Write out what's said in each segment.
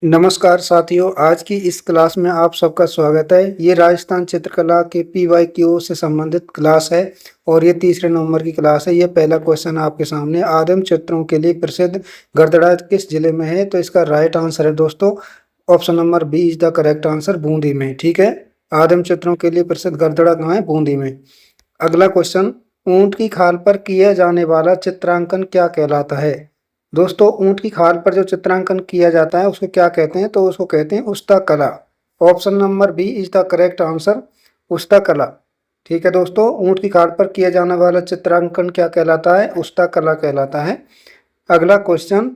नमस्कार साथियों, आज की इस क्लास में आप सबका स्वागत है। ये राजस्थान चित्रकला के PYQ से संबंधित क्लास है और ये तीसरे नंबर की क्लास है। ये पहला क्वेश्चन आपके सामने, आदिम चित्रों के लिए प्रसिद्ध गढ़दड़ा किस जिले में है? तो इसका राइट आंसर है दोस्तों option number B is the correct answer, Bundi में। ठीक है, आदिम चित्रों के लिए प्रसिद्ध गढ़दड़ा कहाँ है? बूंदी में। अगला क्वेश्चन, ऊंट की खाल पर किया जाने वाला चित्रांकन क्या कहलाता है? दोस्तों, ऊंट की खाल पर जो चित्रांकन किया जाता है उसको क्या कहते हैं? तो उसको कहते हैं उस्ता कला। Option number B is the correct answer, Usta कला। ठीक है दोस्तों, ऊंट की खाल पर किया जाने वाला चित्रांकन क्या कहलाता है? उस्ता कला कहलाता है। अगला क्वेश्चन,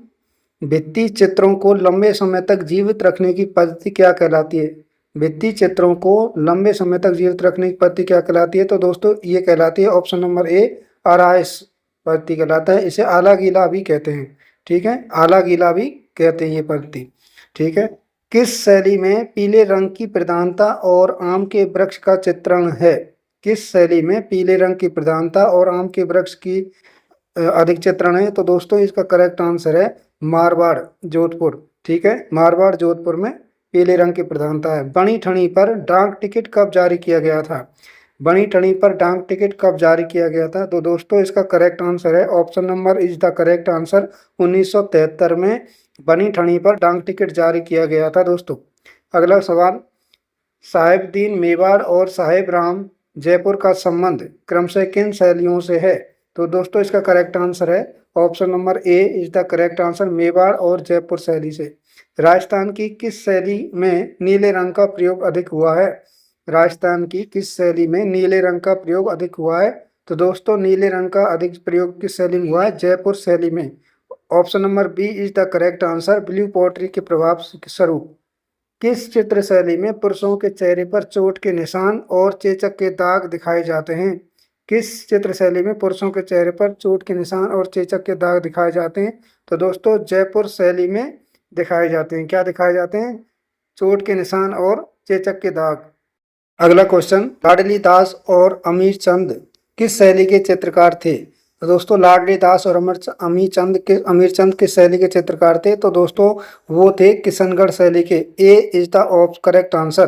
भित्ति चित्रों को लंबे समय तक जीवित रखने की पद्धति क्या कहलाती है? भित्ति चित्रों को लंबे समय तक जीवित रखने की पद्धति क्या कहलाती है? तो दोस्तों ये कहलाती है ऑप्शन नंबर ए, आराइस पद्धति कहलाता है। इसे आला गीला भी कहते हैं। ठीक है, आला गीला भी कहते हैं ये पद्धति। ठीक है, किस शैली में पीले रंग की प्रधानता और आम के वृक्ष का चित्रण है? किस शैली में पीले रंग की प्रधानता और आम के वृक्ष की अधिक चित्रण है? तो दोस्तों इसका करेक्ट आंसर है मारवाड़, जोधपुर। ठीक है, मारवाड़ जोधपुर में पीले रंग की प्रधानता है। बनी ठनी पर डाक टिकट कब जारी किया गया था? बनी ठनी पर डाक टिकट कब जारी किया गया था? तो दोस्तों इसका करेक्ट आंसर है option number is the correct answer, 1973 में बनी ठनी पर डाक टिकट जारी किया गया था दोस्तों। अगला सवाल, साहेबदीन मेवाड़ और साहेब राम जयपुर का संबंध क्रमशः किन शैलियों से है? तो दोस्तों इसका करेक्ट आंसर है option number A is the correct answer, Mewar और जयपुर शैली से। राजस्थान की किस शैली में नीले रंग का प्रयोग अधिक हुआ है? राजस्थान की किस शैली में नीले रंग का प्रयोग अधिक हुआ है? तो दोस्तों नीले रंग का अधिक प्रयोग किस शैली में हुआ है? जयपुर शैली में। Option number B is the correct answer, blue pottery के प्रभाव स्वरूप। किस चित्र शैली में पुरुषों के चेहरे पर चोट के निशान और चेचक के दाग दिखाए जाते हैं? किस चित्र शैली में पुरुषों के चेहरे पर चोट के निशान और चेचक के दाग दिखाए जाते हैं? तो दोस्तों जयपुर शैली में दिखाए जाते हैं। क्या दिखाए जाते हैं? चोट के निशान और चेचक के दाग। अगला क्वेश्चन, लाडली दास और अमीर चंद किस शैली के चित्रकार थे? तो दोस्तों लाडली दास और अमीर चंद किस शैली के चित्रकार थे? तो दोस्तों वो थे किशनगढ़ शैली के। A is the of correct answer,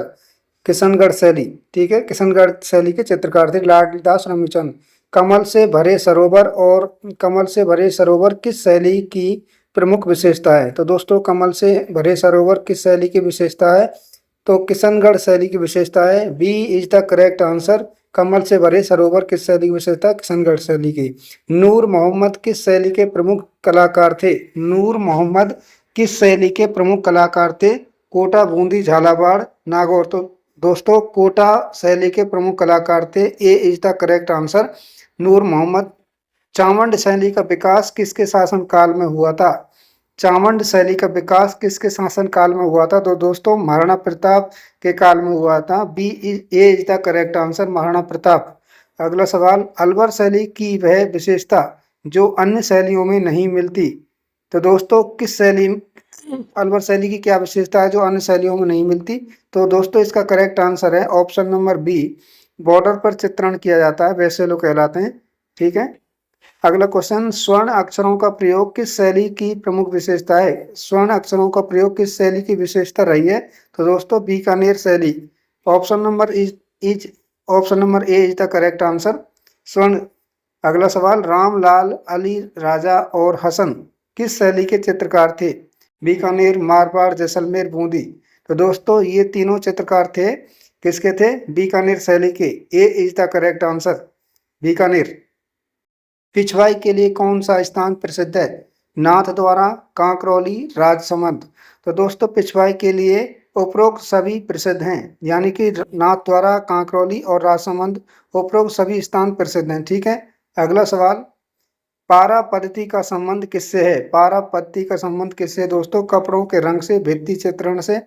Kishangarh शैली। ठीक है, किशनगढ़ शैली के चित्रकार थे लाडली दास और अमीर चंद। कमल से भरे सरोवर और कमल से भरे सरोवर किस शैली की प्रमुख विशेषता है? तो दोस्तों कमल से भरे सरोवर किस शैली की विशेषता है? तो किशनगढ़ शैली की विशेषता है। B is the correct answer, कमल से भरे सरोवर किस शैली की विशेषता? किशनगढ़ शैली की। नूर मोहम्मद किस शैली के प्रमुख कलाकार थे? नूर मोहम्मद किस शैली के प्रमुख कलाकार थे? कोटा, बूंदी, झालावाड़, नागौर। तो दोस्तों कोटा शैली के प्रमुख कलाकार थे। ए इज द करेक्ट आंसर, नूर मोहम्मद। चावंड शैली का विकास किसके शासन काल में हुआ था? चावंड शैली का विकास किसके शासन काल में हुआ था? तो दोस्तों महाराणा प्रताप के काल में हुआ था। B A is the correct answer, Maharana Pratap. अगला सवाल, अलवर शैली की वह विशेषता जो अन्य शैलियों में नहीं मिलती? तो दोस्तों किस शैली, अलवर शैली की क्या विशेषता है जो अन्य शैलियों में नहीं मिलती? तो दोस्तों इसका करेक्ट आंसर है ऑप्शन नंबर बी, बॉर्डर पर चित्रण किया जाता है, वैसे लोग कहलाते हैं। ठीक है, अगला क्वेश्चन, स्वर्ण अक्षरों का प्रयोग किस शैली की प्रमुख विशेषता है? स्वर्ण अक्षरों का प्रयोग किस शैली की विशेषता रही है? तो दोस्तों बीकानेर शैली। Option number is option number A is the correct answer, स्वर्ण। अगला सवाल, रामलाल, अली राजा और हसन किस शैली के चित्रकार थे? बीकानेर, मारवाड़, जैसलमेर, बूंदी। तो दोस्तों ये तीनों चित्रकार थे किसके थे? बीकानेर शैली के। A is the correct answer, Bikaner. Pichhwai के लिए कौन सा स्थान प्रसिद्ध है? नाथ द्वारा, कांकरौली, राजसमंद। तो दोस्तों पिछवाई के लिए उपरोक्त सभी प्रसिद्ध हैं, यानी कि नाथ द्वारा, कांकरौली और राजसमंद, उपरोक्त सभी स्थान प्रसिद्ध हैं। ठीक है, अगला सवाल, पारा पद्धति का संबंध किससे है? पारा पद्धति का संबंध किससे है दोस्तों? कपड़ों के रंग से, भित्ति चित्रण से,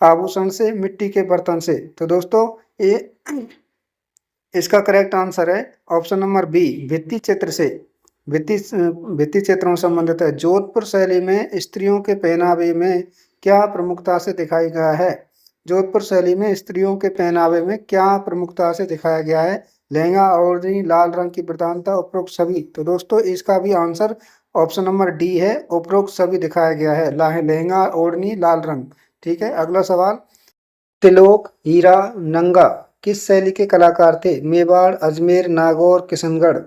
आभूषण से, मिट्टी के बर्तन से। तो दोस्तों ये इसका करेक्ट आंसर है ऑप्शन नंबर बी, भित्ति चित्र से। भित्ति चित्रों से संबंधित है। जोधपुर शैली में स्त्रियों के पहनावे में क्या प्रमुखता से दिखाया गया है? जोधपुर शैली में स्त्रियों के पहनावे में क्या प्रमुखता से दिखाया गया है? लहंगा, ओढ़नी, लाल रंग की प्रधानता, उपरोक्त सभी। तो दोस्तों इसका भी आंसर ऑप्शन नंबर डी है उपरोक्त सभी दिखाया गया है। लहंगा ओढ़नी लाल रंग। ठीक है, अगला सवाल। तिलोक हीरा नंगा किस शैली के कलाकार थे? मेवाड़, अजमेर, नागौर, किशनगढ़।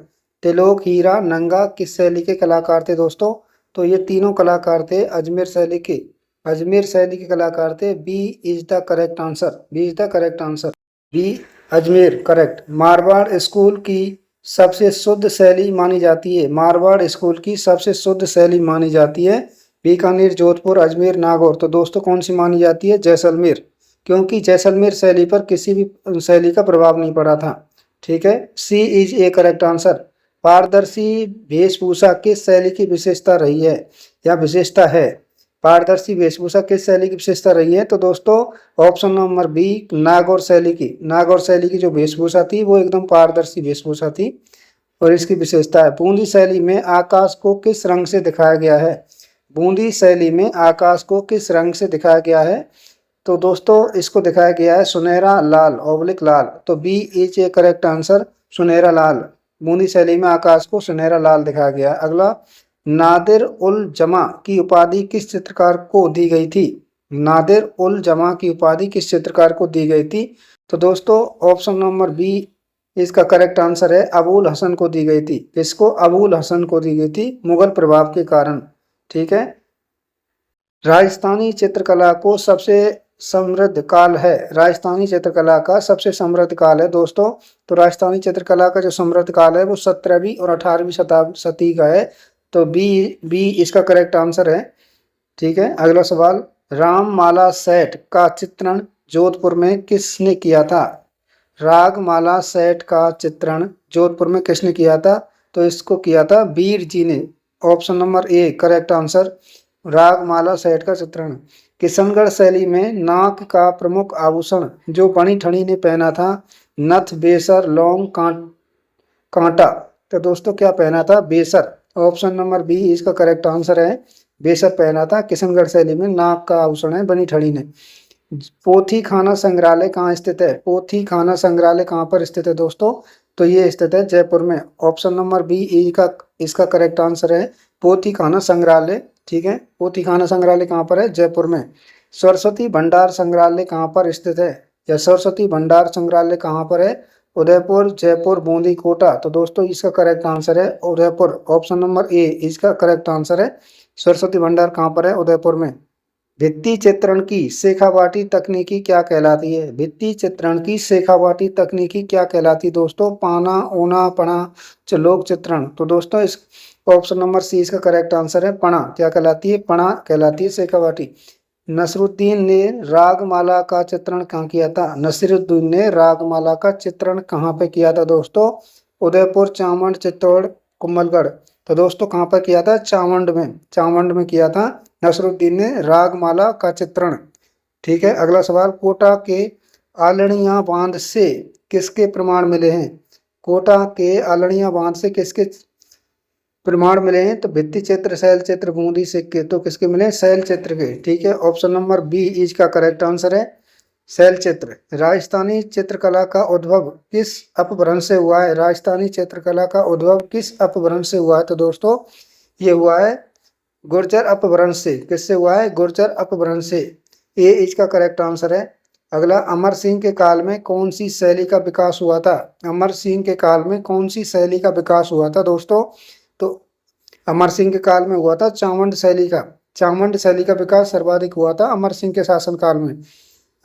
तिलोक हीरा नंगा किस शैली के कलाकार थे दोस्तों? तो ये तीनों कलाकार थे अजमेर शैली के। अजमेर शैली के कलाकार थे। B is the correct answer. B is the correct answer. B Ajmer correct. Marwar school की सबसे शुद्ध शैली मानी जाती है। मारवाड़ स्कूल की सबसे शुद्ध शैली मानी जाती है बीकानेर, जोधपुर, अजमेर, नागौर। तो दोस्तों कौन सी मानी जाती है? जैसलमेर, क्योंकि जैसलमेर शैली पर किसी भी शैली का प्रभाव नहीं पड़ा था। ठीक है, सी इज ए करेक्ट आंसर। पारदर्शी वेशभूषा किस शैली की विशेषता रही है या विशेषता है? पारदर्शी वेशभूषा किस शैली की विशेषता रही है? तो दोस्तों ऑप्शन नंबर बी नागौर शैली की। नागौर शैली की जो वेशभूषा थी वो एकदम पारदर्शी वेशभूषा थी और इसकी विशेषता है। बूंदी शैली में आकाश को किस रंग से दिखाया गया है? बूंदी शैली में आकाश को किस रंग से दिखाया गया है? तो दोस्तों इसको दिखाया गया है सुनहरा लाल ऑब्लिक लाल। तो B is a correct answer, सुनहरा लाल। बूंदी शैली में आकाश को सुनहरा लाल दिखाया गया है। अगला, नादिर उल जमा की उपाधि किस चित्रकार को दी गई थी? नादिर उल जमा की उपाधि किस चित्रकार को दी गई थी? तो दोस्तों ऑप्शन नंबर बी इसका करेक्ट आंसर है, अबुल हसन को दी गई थी। किसको? अबुल हसन को दी गई थी मुगल प्रभाव के कारण। ठीक है, राजस्थानी चित्रकला को सबसे समृद्ध काल है। राजस्थानी चित्रकला का सबसे समृद्ध काल है दोस्तों। तो राजस्थानी चित्रकला का जो समृद्ध काल है वो 17वीं और 18वीं शताब्दी का है। तो बी बी इसका करेक्ट आंसर है। ठीक है, अगला सवाल। रागमाला सेट का चित्रण जोधपुर में किसने किया था? रागमाला सेट का चित्रण जोधपुर में किसने किया था? तो इसको किया था वीर जी ने। Option number A correct answer, Ragamala set का चित्रण। किशनगढ़ शैली में नाक का प्रमुख आभूषण जो बनी ठनी ने पहना था? नथ, बेसर, लौंग, कांटा। तो दोस्तों क्या पहना था? बेसर। ऑप्शन नंबर बी इसका करेक्ट आंसर है, बेसर पहना था किशनगढ़ शैली में। नाक का आभूषण है बनी ठनी ने। पोथी खाना संग्रहालय कहाँ स्थित है? पोथी खाना संग्रहालय कहाँ पर स्थित है दोस्तों? तो ये स्थित है जयपुर में। ऑप्शन नंबर बी का इसका करेक्ट आंसर है, पोथी खाना संग्रहालय। ठीक है, पोथी खाना संग्रहालय कहाँ पर है? जयपुर में। सरस्वती भंडार संग्रहालय कहाँ पर स्थित है? या सरस्वती भंडार संग्रहालय कहाँ पर है? उदयपुर, जयपुर, बूंदी, कोटा। तो दोस्तों इसका करेक्ट आंसर है उदयपुर। ऑप्शन नंबर ए इसका करेक्ट आंसर है, सरस्वती भंडार कहाँ पर है? उदयपुर में। भित्ति चित्रण की शेखावाटी तकनीकी क्या कहलाती है? भित्ति चित्रण की शेखावाटी तकनीकी क्या कहलाती है दोस्तों? पाना, ओना, पना, लोक चित्रण। तो दोस्तों इस ऑप्शन नंबर सी इसका करेक्ट आंसर है, पणा। क्या कहलाती है? पणा कहलाती है शेखावाटी। नसरुद्दीन ने रागमाला का चित्रण कहाँ किया था? नसरुद्दीन ने रागमाला का चित्रण कहाँ पे किया था दोस्तों? उदयपुर, चावंड, चित्तौड़, कुंभलगढ़। तो दोस्तों कहाँ पर किया था? चावंड में। चावंड में किया था नसरुद्दीन ने रागमाला का चित्रण। ठीक है, अगला सवाल। कोटा के आलड़िया बांध से किसके प्रमाण मिले हैं? कोटा के आलड़िया बांध से किसके प्रमाण मिले हैं? तो भित्ति चित्र, शैल चित्र, बूंदी सिक्के। तो किसके मिले? शैल चित्र के। ठीक है, ऑप्शन नंबर बी इज का करेक्ट आंसर है, शैल चित्र। राजस्थानी चित्रकला का उद्भव किस अपभ्रंश से हुआ है? राजस्थानी चित्रकला का उद्भव किस अपभ्रंश से हुआ है? तो दोस्तों ये हुआ है गुर्जर अपभ्रंश से। किससे हुआ है? गुर्जर अपभ्रंश से। ए इसका करेक्ट आंसर है। अगला, अमर सिंह के काल में कौन सी शैली का विकास हुआ था? अमर सिंह के काल में कौन सी शैली का विकास हुआ था दोस्तों? तो अमर सिंह के काल में हुआ था चावंड शैली का। चावंड शैली का विकास सर्वाधिक हुआ था अमर सिंह के शासन काल में।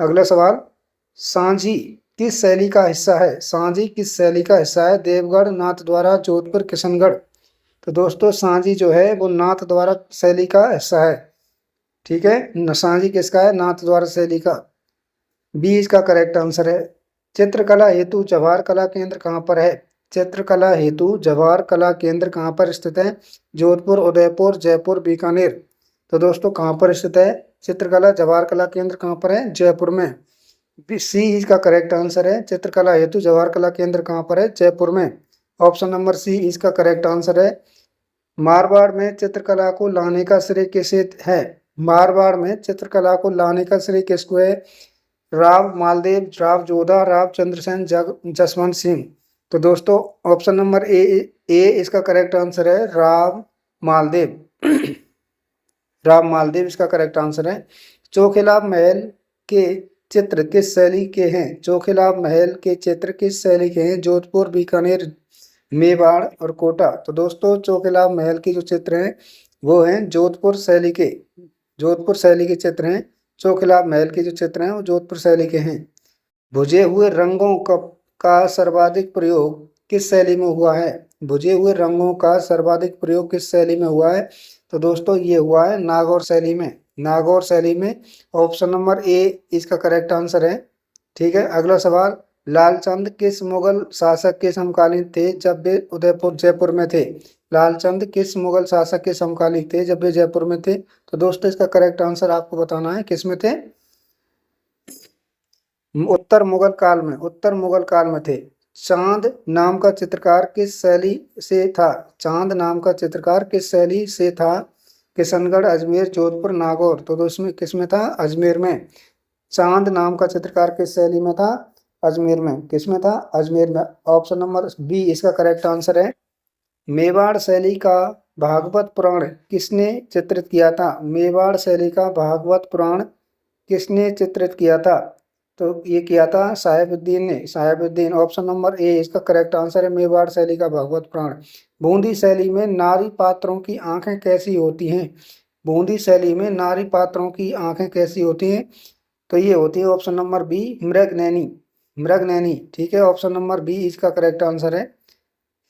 अगला सवाल। सांझी किस शैली का हिस्सा है? सांझी किस शैली का हिस्सा है? देवगढ़, नाथद्वारा, जोधपुर, किशनगढ़। तो दोस्तों सांझी जो है वो नाथद्वारा शैली का हिस्सा है। ठीक है, सांझी किसका है? नाथद्वारा शैली का। बी इसका करेक्ट आंसर है। चित्रकला हेतु जवाहर कला केंद्र कहाँ पर है? चित्रकला हेतु जवाहर कला केंद्र कहाँ पर स्थित है? जोधपुर, उदयपुर, जयपुर, बीकानेर। तो दोस्तों कहाँ पर स्थित है चित्रकला जवाहर कला केंद्र? कहाँ पर है? जयपुर में। सी इसका करेक्ट आंसर है, चित्रकला हेतु जवाहर कला केंद्र कहाँ पर है? जयपुर में। ऑप्शन नंबर सी इसका करेक्ट आंसर है। मारवाड़ में चित्रकला को लाने का श्रेय किसे है? मारवाड़ में चित्रकला को लाने का श्रेय किसको है? राव मालदेव, राव जोधा, राव चंद्रसेन, जसवंत सिंह। तो दोस्तों ऑप्शन नंबर ए इसका करेक्ट आंसर है, राव मालदेव। राम मालदेव इसका करेक्ट आंसर है। चोखिलाब महल के चित्र किस शैली के हैं? चोखिलाब महल के चित्र किस शैली के हैं? जोधपुर, बीकानेर, मेवाड़ और कोटा। तो दोस्तों चोखिलाब महल के जो चित्र हैं वो हैं जोधपुर शैली के। जोधपुर शैली के चित्र हैं। चोखिलाब महल के जो चित्र हैं वो जोधपुर शैली के हैं। बुझे हुए रंगों का सर्वाधिक प्रयोग किस शैली में हुआ है? बुझे हुए रंगों का सर्वाधिक प्रयोग किस शैली में हुआ है? तो दोस्तों ये हुआ है नागौर शैली में। नागौर शैली में। ऑप्शन नंबर ए इसका करेक्ट आंसर है। ठीक है, अगला सवाल। लालचंद किस मुगल शासक के समकालीन थे जब वे जयपुर में थे? लालचंद किस मुगल शासक के समकालीन थे जब वे जयपुर में थे? तो दोस्तों इसका करेक्ट आंसर आपको बताना है, किस में थे? उत्तर मुगल काल में। उत्तर मुगल काल में थे। चांद नाम का चित्रकार किस शैली से था? चांद नाम का चित्रकार किस शैली से था? किशनगढ़, अजमेर, जोधपुर, नागौर। तो इसमें किस में था? अजमेर में। चांद नाम का चित्रकार किस शैली में था? अजमेर में। किस में था? अजमेर में। ऑप्शन नंबर बी इसका करेक्ट आंसर है। मेवाड़ शैली का भागवत पुराण किसने चित्रित किया था? मेवाड़ शैली का भागवत पुराण किसने चित्रित किया था? तो ये किया था साहेबुद्दीन ने। साहेबुद्दीन। ऑप्शन नंबर ए इसका करेक्ट आंसर है, मेवाड़ शैली का भागवत पुराण। बूंदी शैली में नारी पात्रों की आंखें कैसी होती हैं? बूंदी शैली में नारी पात्रों की आंखें कैसी होती हैं? तो ये होती है option number B, Mriganayani. Mriganayani. ठीक है, ऑप्शन नंबर बी इसका करेक्ट आंसर है।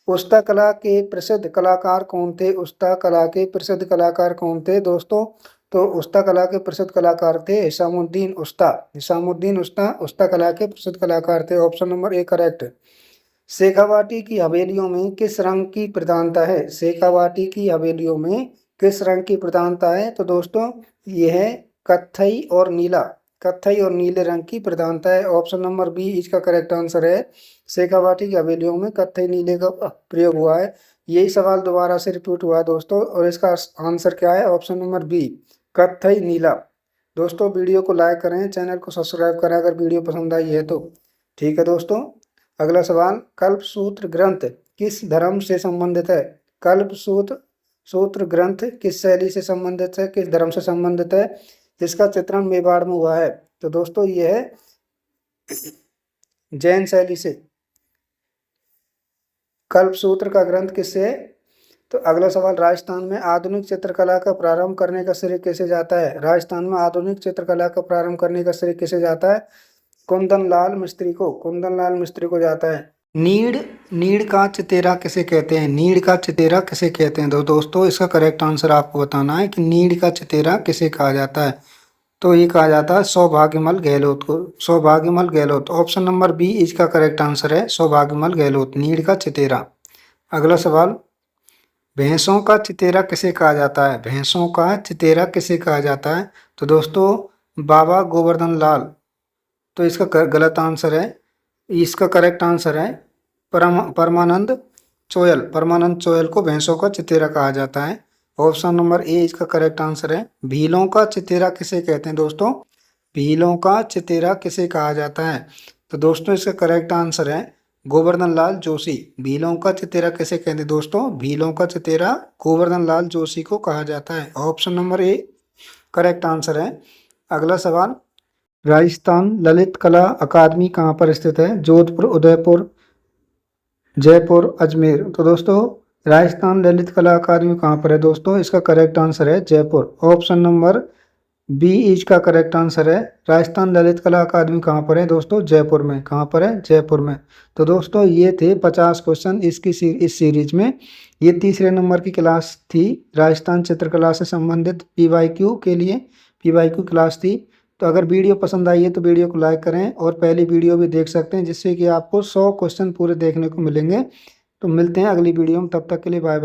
उस्ता कला के प्रसिद्ध कलाकार कौन थे? उस्ता कला के प्रसिद्ध कलाकार कौन थे दोस्तों? तो उस्ता कला के प्रसिद्ध कलाकार थे हिसामुद्दीन उस्ता। हिसामुद्दीन उस्ता उस्ता कला के प्रसिद्ध कलाकार थे। Option number A correct. Shekhawati की हवेलियों में किस रंग की प्रधानता है? शेखावाटी की हवेलियों में किस रंग की प्रधानता है? तो दोस्तों ये है कत्थई और नीला। कत्थई और नीले रंग की प्रधानता है। ऑप्शन नंबर बी इसका करेक्ट आंसर है। शेखावाटी की हवेलियों में कत्थई नीले का प्रयोग हुआ है। यही सवाल दोबारा से रिपीट हुआ है दोस्तों, और इसका आंसर क्या है? ऑप्शन नंबर बी, कत्थई नीला। दोस्तों वीडियो को लाइक करें, चैनल को सब्सक्राइब करें अगर वीडियो पसंद आई है तो। ठीक है दोस्तों, अगला सवाल। कल्पसूत्र ग्रंथ किस धर्म से संबंधित है? कल्पसूत्र ग्रंथ किस शैली से संबंधित है, किस धर्म से संबंधित है? इसका चित्रण मेवाड़ में हुआ है। तो दोस्तों ये है जैन शैली से। कल्पसूत्र का ग्रंथ किससे है? तो अगला सवाल। राजस्थान में आधुनिक चित्रकला का प्रारंभ करने का श्रेय किसे जाता है? राजस्थान में आधुनिक चित्रकला का प्रारंभ करने का श्रेय किसे जाता है? कुंदन लाल मिस्त्री को। कुंदन लाल मिस्त्री को जाता है। नीड़ का चितेरा किसे कहते हैं? नीड़ का चितेरा किसे कहते हैं? दोस्तों इसका करेक्ट आंसर आपको बताना है कि नीड़ का चितेरा किसे कहा जाता है। तो ये कहा जाता है सौभाग्यमल गहलोत को। Saubhagyamal Gehlot. Option number B इसका करेक्ट आंसर है, सौभाग्यमल गहलोत। नीड़ का चितेरा। अगला सवाल। भैंसों का चितेरा किसे कहा जाता है? भैंसों का चितेरा किसे कहा जाता है? तो दोस्तों बाबा गोवर्धन लाल। तो इसका गलत आंसर है। इसका करेक्ट आंसर है परमानंद चोयल। परमानंद चोयल को भैंसों का चितेरा कहा जाता है। ऑप्शन नंबर ए इसका करेक्ट आंसर है। भीलों का चितेरा किसे कहते हैं दोस्तों? भीलों का चितेरा किसे कहा जाता है? तो दोस्तों इसका करेक्ट आंसर है गोवर्धन लाल जोशी। भीलों का चितेरा किसे कहते हैं दोस्तों? भीलों का चितेरा गोवर्धन लाल जोशी को कहा जाता है। Option number A correct answer है। अगला सवाल। राजस्थान ललित कला अकादमी कहाँ पर स्थित है? जोधपुर, उदयपुर, जयपुर, अजमेर। तो दोस्तों राजस्थान ललित कला अकादमी कहाँ पर है दोस्तों? इसका करेक्ट आंसर है जयपुर। ऑप्शन नंबर बी इसका करेक्ट आंसर है। राजस्थान ललित कला अकादमी कहाँ पर है दोस्तों? जयपुर में। कहाँ पर है? जयपुर में। तो दोस्तों ये थे 50 क्वेश्चन इस सीरीज में। ये तीसरे नंबर की क्लास थी, राजस्थान चित्रकला से संबंधित PYQ के लिए PYQ क्लास थी। तो अगर वीडियो पसंद आई है तो वीडियो को लाइक करें और पहली वीडियो भी देख सकते हैं, जिससे कि आपको 100 क्वेश्चन पूरे देखने को मिलेंगे। तो मिलते हैं अगली वीडियो में, तब तक के लिए बाय बाय।